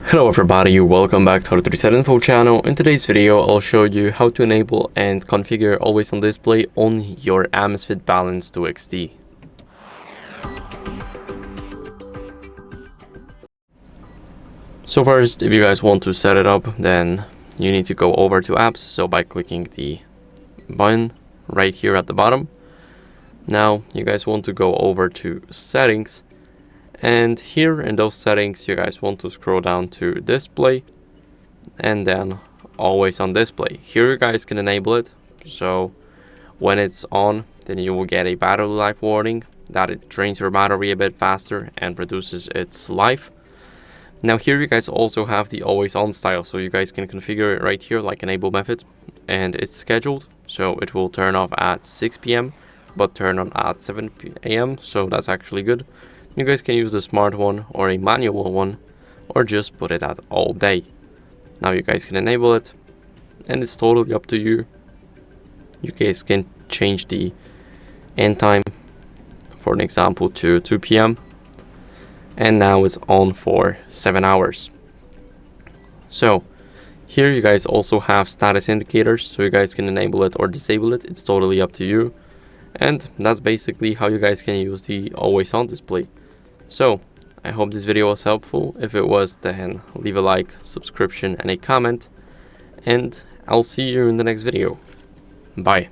Hello everybody, welcome back to HardReset.Info channel. In today's video, I'll show you how to enable and configure always on display on your AMAZFIT Balance 2XT. So first, if you guys want to set it up, then you need to go over to apps. So by clicking the button right here at the bottom. Now you guys want to go over to settings. And here in those settings, you guys want to scroll down to display and then always on display. Here you guys can enable it. So when it's on, then you will get a battery life warning that it drains your battery a bit faster and reduces its life. Now here you guys also have the always on style. So you guys can configure it right here like enable method, and it's scheduled. So it will turn off at 6 p.m. but turn on at 7 a.m. So that's actually good. You guys can use the smart one or a manual one, or just put it at all day. Now you guys can enable it, and it's totally up to you. You guys can change the end time, for an example, to 2 p.m. and now it's on for 7 hours. So here you guys also have status indicators, so you guys can enable it or disable it. It's totally up to you. And that's basically how you guys can use the always on display. So I hope this video was helpful. If it was, then leave a like, subscription, and a comment, and I'll see you in the next video. Bye.